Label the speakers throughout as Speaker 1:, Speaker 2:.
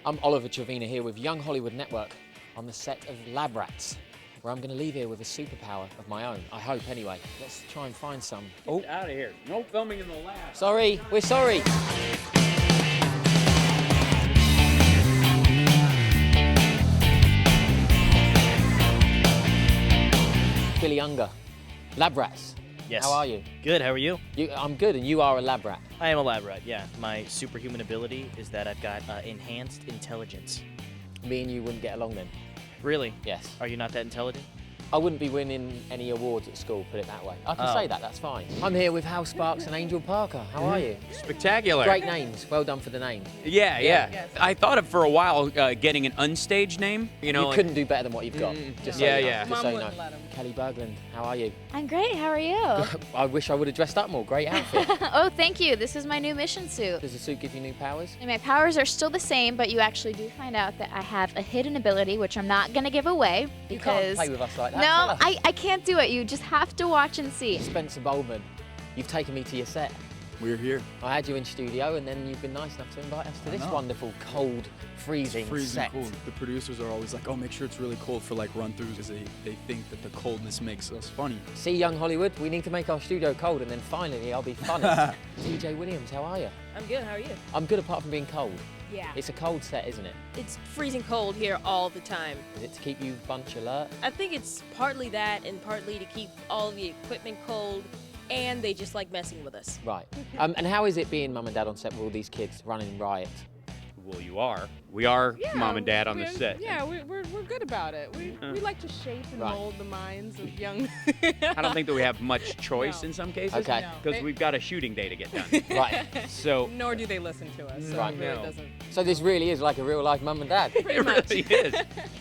Speaker 1: I'm Oliver Trevena here with Young Hollywood Network on the set of Lab Rats, where I'm going to leave here with a superpower of my own. I hope, anyway. Let's try and find some.
Speaker 2: Get out of here. No filming in the lab.
Speaker 1: Sorry, we're sorry. Billy Unger, Lab Rats.
Speaker 3: Yes.
Speaker 1: How are you?
Speaker 3: Good, how are you?
Speaker 1: I'm good, and you are a lab rat.
Speaker 3: I am a lab rat, yeah. My superhuman ability is that I've got enhanced intelligence.
Speaker 1: Me and you wouldn't get along then.
Speaker 3: Really?
Speaker 1: Yes.
Speaker 3: Are you not that intelligent?
Speaker 1: I wouldn't be winning any awards at school, put it that way. I can say that, that's fine. I'm here with Hal Sparks and Angel Parker. How are you?
Speaker 2: Spectacular.
Speaker 1: Great names. Well done for the names.
Speaker 2: Yeah.
Speaker 1: Yes.
Speaker 2: I thought of for a while getting an unstage name. You know,
Speaker 1: You couldn't do better than what you've got. Just so
Speaker 2: Yeah,
Speaker 1: you know.
Speaker 2: yeah.
Speaker 1: Just so you
Speaker 4: Mom wouldn't
Speaker 1: know.
Speaker 4: let him.
Speaker 1: Kelli Berglund, how are you?
Speaker 5: I'm great, how are you?
Speaker 1: I wish I would have dressed up more. Great outfit.
Speaker 5: Oh, thank you. This is my new mission suit.
Speaker 1: Does the suit give you new powers?
Speaker 5: And my powers are still the same, but you actually do find out that I have a hidden ability, which I'm not gonna give away
Speaker 1: You can't
Speaker 5: because
Speaker 1: play with us like that.
Speaker 5: no,
Speaker 1: Tell us.
Speaker 5: I can't do it. You just have to watch and see.
Speaker 1: Spencer Boldman, you've taken me to your set.
Speaker 6: We're here.
Speaker 1: I had you in studio, and then you've been nice enough to invite us to this
Speaker 6: know.
Speaker 1: wonderful, cold, freezing set.
Speaker 6: Cold. The producers are always like, oh, make sure it's really cold for like run-throughs, because they think that the coldness makes us funny.
Speaker 1: See, Young Hollywood, we need to make our studio cold, and then finally I'll be funny. TJ Williams, how are you?
Speaker 4: I'm good, how are you?
Speaker 1: I'm good apart from being cold.
Speaker 4: Yeah.
Speaker 1: It's a cold set, isn't it?
Speaker 4: It's freezing cold here all the time.
Speaker 1: Is it to keep you bunch alert?
Speaker 4: I think it's partly that and partly to keep all the equipment cold, and they just like messing with us.
Speaker 1: Right. And how is it being mum and dad on set with all these kids running riot?
Speaker 2: Well, you are. We are mom and dad on the
Speaker 7: we're-
Speaker 2: set.
Speaker 7: Yeah, we're good about it. We like to shape and
Speaker 1: Right.
Speaker 7: mold the minds of young.
Speaker 2: I don't think that we have much choice
Speaker 7: No.
Speaker 2: in some cases.
Speaker 1: Okay.
Speaker 7: No.
Speaker 2: Because we've got a shooting day to get done.
Speaker 1: Right.
Speaker 2: So
Speaker 7: Nor do they listen to us. So
Speaker 1: Right.
Speaker 7: it really
Speaker 2: No.
Speaker 7: doesn't.
Speaker 1: So this really is like a real life mum and dad.
Speaker 2: it really is.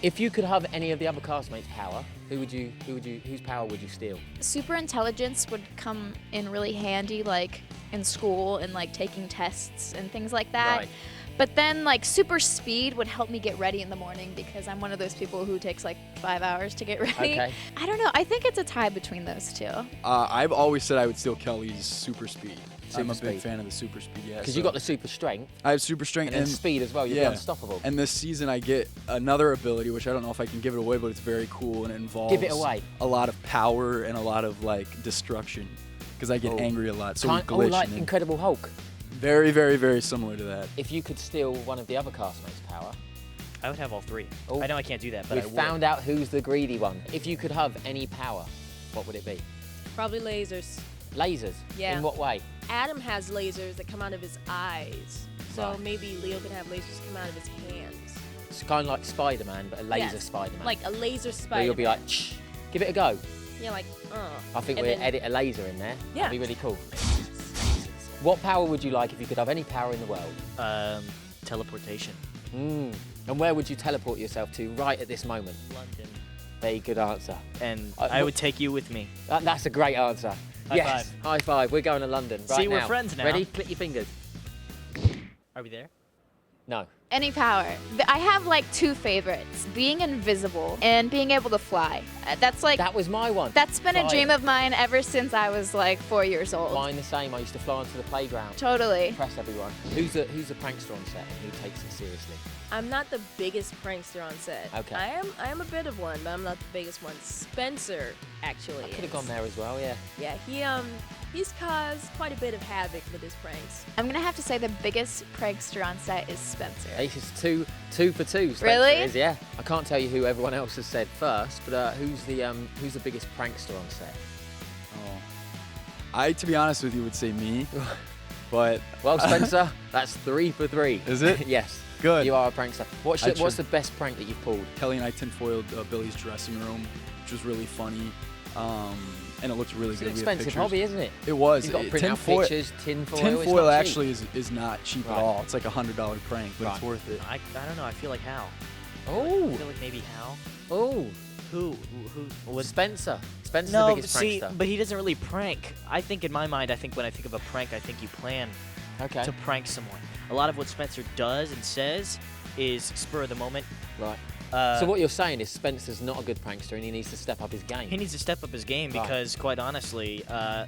Speaker 1: If you could have any of the other castmates' power, whose power would you steal?
Speaker 5: Super intelligence would come in really handy, like in school and like taking tests and things like that.
Speaker 1: Right.
Speaker 5: But then like super speed would help me get ready in the morning because I'm one of those people who takes like 5 hours to get ready.
Speaker 1: Okay.
Speaker 5: I don't know. I think it's a tie between those two.
Speaker 6: I've always said I would steal Kelly's super speed. I'm a
Speaker 1: Super
Speaker 6: big
Speaker 1: speed.
Speaker 6: fan of the super speed, yeah.
Speaker 1: Because
Speaker 6: so
Speaker 1: you got the super strength
Speaker 6: I have super strength
Speaker 1: and then speed as well. You'll be
Speaker 6: yeah.
Speaker 1: unstoppable.
Speaker 6: And this season I get another ability, which I don't know if I can give it away, but it's very cool and it involves
Speaker 1: Give it away.
Speaker 6: a lot of power and a lot of like destruction. Because I get
Speaker 1: Oh.
Speaker 6: angry a lot, so we
Speaker 1: Oh,
Speaker 6: glitch.
Speaker 1: like
Speaker 6: and then-
Speaker 1: Incredible Hulk.
Speaker 6: very, very, very similar to that.
Speaker 1: If you could steal one of the other castmates' power,
Speaker 3: I would have all three.
Speaker 1: Oh.
Speaker 3: I know I can't do that, but I
Speaker 1: we've
Speaker 3: would.
Speaker 1: found out who's the greedy one. If you could have any power, what would it be?
Speaker 4: Probably lasers.
Speaker 1: Lasers?
Speaker 4: Yeah.
Speaker 1: In what way?
Speaker 4: Adam has lasers that come out of his eyes. So
Speaker 1: Right.
Speaker 4: maybe Leo can have lasers come out of his hands.
Speaker 1: It's kind of like Spider-Man, but a laser
Speaker 4: Yes.
Speaker 1: Spider-Man.
Speaker 4: Like a laser
Speaker 1: Where
Speaker 4: spider.
Speaker 1: you'll be like, shh, give it a go.
Speaker 4: Yeah, like,
Speaker 1: I think
Speaker 4: And
Speaker 1: we'll
Speaker 4: then-
Speaker 1: edit a laser in there.
Speaker 4: Yeah.
Speaker 1: That'd be really cool. What power would you like if you could have any power in the world?
Speaker 3: Teleportation.
Speaker 1: And where would you teleport yourself to right at this moment?
Speaker 3: London.
Speaker 1: Very good answer.
Speaker 3: And
Speaker 1: I
Speaker 3: I
Speaker 1: what-
Speaker 3: would take you with me.
Speaker 1: That's a great answer.
Speaker 3: High
Speaker 1: yes.
Speaker 3: five.
Speaker 1: High five. We're going to London right
Speaker 3: See,
Speaker 1: now.
Speaker 3: we're friends now.
Speaker 1: Ready? Click your fingers.
Speaker 3: Are we there?
Speaker 1: No.
Speaker 5: Any power. I have like two favorites: being invisible and being able to fly. That's like
Speaker 1: That was my one.
Speaker 5: that's been a
Speaker 1: Flying.
Speaker 5: dream of mine ever since I was like 4 years old.
Speaker 1: Mine the same. I used to fly onto the playground.
Speaker 5: Totally.
Speaker 1: Impress everyone. Who's the prankster on set and who takes it seriously?
Speaker 4: I'm not the biggest prankster on set.
Speaker 1: Okay.
Speaker 4: I am a bit of one, but I'm not the biggest one. Spencer, actually.
Speaker 1: Could have
Speaker 4: is.
Speaker 1: gone there as well, yeah.
Speaker 4: Yeah, he's caused quite a bit of havoc with his pranks.
Speaker 5: I'm gonna have to say the biggest prankster on set is Spencer.
Speaker 1: It's just two for two. Spencer
Speaker 5: Really?
Speaker 1: Is, yeah. I can't tell you who everyone else has said first, but who's the biggest prankster on set?
Speaker 6: Oh. To be honest with you, would say me. But
Speaker 1: Well, Spencer, that's 3 for 3.
Speaker 6: Is it?
Speaker 1: Yes.
Speaker 6: Good.
Speaker 1: You are a prankster. What's
Speaker 6: I
Speaker 1: the best prank that you've pulled?
Speaker 6: Kelly and I tinfoiled Billy's dressing room, which was really funny. And it looked really
Speaker 1: It's
Speaker 6: good.
Speaker 1: an
Speaker 6: We had
Speaker 1: expensive
Speaker 6: pictures.
Speaker 1: hobby, isn't it?
Speaker 6: It was.
Speaker 1: You've got to print out
Speaker 6: Tinfoil-
Speaker 1: pictures, tinfoil. it's
Speaker 6: Tinfoil
Speaker 1: not cheap.
Speaker 6: actually is not cheap
Speaker 1: Right.
Speaker 6: at all. It's like a $100 prank, but
Speaker 1: Right.
Speaker 6: it's worth it.
Speaker 3: I don't know. I feel like Hal. I
Speaker 1: Oh,
Speaker 3: feel like maybe Hal.
Speaker 1: oh.
Speaker 3: Who was?
Speaker 1: Spencer. Spencer's
Speaker 3: No,
Speaker 1: the biggest
Speaker 3: see,
Speaker 1: prankster.
Speaker 3: but he doesn't really prank. I think in my mind, when I think of a prank, I think you plan
Speaker 1: Okay.
Speaker 3: to prank someone. A lot of what Spencer does and says is spur of the moment.
Speaker 1: Right.
Speaker 3: Uh,
Speaker 1: So what you're saying is Spencer's not a good prankster and he needs to step up his game.
Speaker 3: He needs to step up his game
Speaker 1: Right.
Speaker 3: because, quite honestly,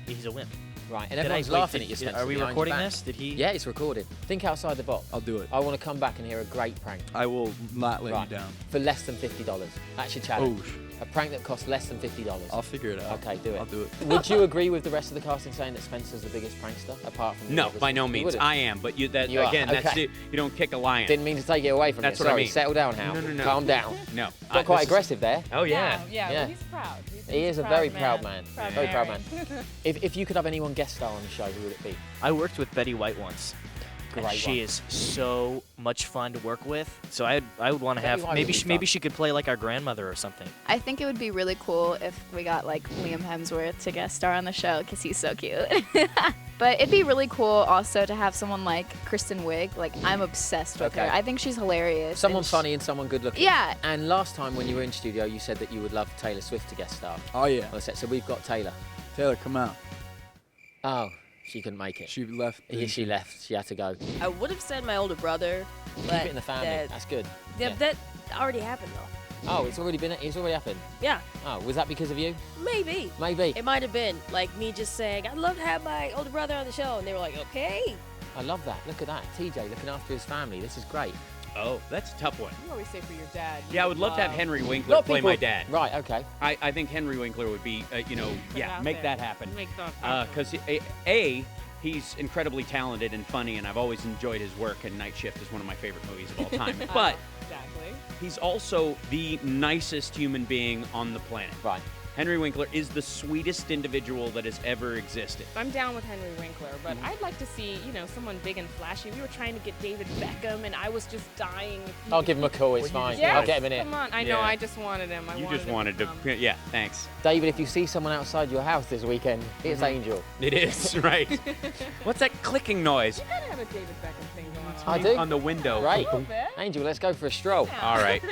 Speaker 3: he's a wimp.
Speaker 1: Right, and
Speaker 3: Did
Speaker 1: everyone's
Speaker 3: I- wait,
Speaker 1: laughing
Speaker 3: did-
Speaker 1: at you,
Speaker 3: did-
Speaker 1: Spencer.
Speaker 3: Are we
Speaker 1: behind your
Speaker 3: recording
Speaker 1: back.
Speaker 3: this? Did he?
Speaker 1: Yeah, it's recorded. Think outside the box.
Speaker 6: I'll do it.
Speaker 1: I want to come back and hear a great prank
Speaker 6: I will not let
Speaker 1: Right.
Speaker 6: you down.
Speaker 1: for less than $50. That's your challenge.
Speaker 6: Oh,
Speaker 1: A prank that costs less than $50.
Speaker 6: I'll figure it out.
Speaker 1: Okay, do it.
Speaker 6: I'll do it.
Speaker 1: Would you agree with the rest of the casting saying that Spencer's the biggest prankster, apart from the
Speaker 2: No,
Speaker 1: others?
Speaker 2: by no
Speaker 1: You
Speaker 2: means.
Speaker 1: wouldn't?
Speaker 2: I am, but that
Speaker 1: You are,
Speaker 2: again, that's
Speaker 1: okay.
Speaker 2: it. You don't kick a lion.
Speaker 1: Didn't mean to take it away from
Speaker 2: That's
Speaker 1: you.
Speaker 2: what I
Speaker 1: Sorry,
Speaker 2: mean.
Speaker 1: settle down, Hal.
Speaker 2: No.
Speaker 1: Calm down.
Speaker 2: No.
Speaker 1: Got quite
Speaker 2: this is-
Speaker 1: aggressive there.
Speaker 2: Oh yeah.
Speaker 7: Yeah.
Speaker 1: Yeah.
Speaker 7: Well, he's proud.
Speaker 1: He is a very proud man.
Speaker 7: Proud
Speaker 1: Very proud
Speaker 7: man.
Speaker 1: If you could have anyone guest star on the show, who would it be?
Speaker 3: I worked with Betty White once. And
Speaker 1: Great
Speaker 3: she
Speaker 1: one.
Speaker 3: is so much fun to work with. So I would want to
Speaker 1: Betty
Speaker 3: have
Speaker 1: White would
Speaker 3: maybe
Speaker 1: be
Speaker 3: she, maybe
Speaker 1: fun.
Speaker 3: she could play like our grandmother or something.
Speaker 5: I think it would be really cool if we got like Liam Hemsworth to guest star on the show because he's so cute. But it'd be really cool also to have someone like Kristen Wiig. Like I'm obsessed with
Speaker 1: Okay.
Speaker 5: her. I think she's hilarious.
Speaker 1: Someone
Speaker 5: and
Speaker 1: funny and someone good looking.
Speaker 5: Yeah.
Speaker 1: And last time when you were in studio, you said that you would love Taylor Swift to guest star
Speaker 6: Oh yeah.
Speaker 1: on the set. So we've got Taylor.
Speaker 6: Taylor, come out.
Speaker 1: Oh, she couldn't make it.
Speaker 6: She left.
Speaker 1: Yeah, she left. She had to go. Keep
Speaker 4: I would have said my older brother, but
Speaker 1: it in the family.
Speaker 4: that,
Speaker 1: That's good.
Speaker 4: yeah,
Speaker 1: Yeah.
Speaker 4: that already happened though.
Speaker 1: Oh, it's already happened.
Speaker 4: Yeah,
Speaker 1: Oh, was that because of you?
Speaker 4: maybe.
Speaker 1: Maybe.
Speaker 4: It might have been like me just saying, I'd love to have my older brother on the show. And they were like, okay.
Speaker 1: I love that. Look at that. TJ looking after his family. This is great.
Speaker 2: Oh, that's a tough one.
Speaker 7: You always say for your dad.
Speaker 2: Yeah, I would love to have Henry Winkler play my dad.
Speaker 1: Right, okay.
Speaker 2: I think Henry Winkler would be,
Speaker 7: Put it out
Speaker 2: make
Speaker 7: there.
Speaker 2: that happen.
Speaker 7: Make that
Speaker 2: Because he's incredibly talented and funny, and I've always enjoyed his work. And Night Shift is one of my favorite movies of all time. But
Speaker 7: Exactly.
Speaker 2: he's also the nicest human being on the planet.
Speaker 1: Right.
Speaker 2: Henry Winkler is the sweetest individual that has ever existed.
Speaker 7: I'm down with Henry Winkler, but I'd like to see, someone big and flashy. We were trying to get David Beckham, and I was just dying.
Speaker 1: I'll give him a call. It's fine.
Speaker 7: Yes,
Speaker 1: I'll get him in it.
Speaker 7: Come on. I know.
Speaker 2: Yeah.
Speaker 7: I just wanted him.
Speaker 2: You just wanted to, yeah, thanks.
Speaker 1: David, if you see someone outside your house this weekend, it's Angel.
Speaker 2: It is, right. What's that clicking noise?
Speaker 7: You gotta have a David Beckham thing going on.
Speaker 1: I do.
Speaker 2: On the window.
Speaker 1: Right.
Speaker 7: A little bit.
Speaker 1: Angel, let's go for a stroll.
Speaker 2: All right.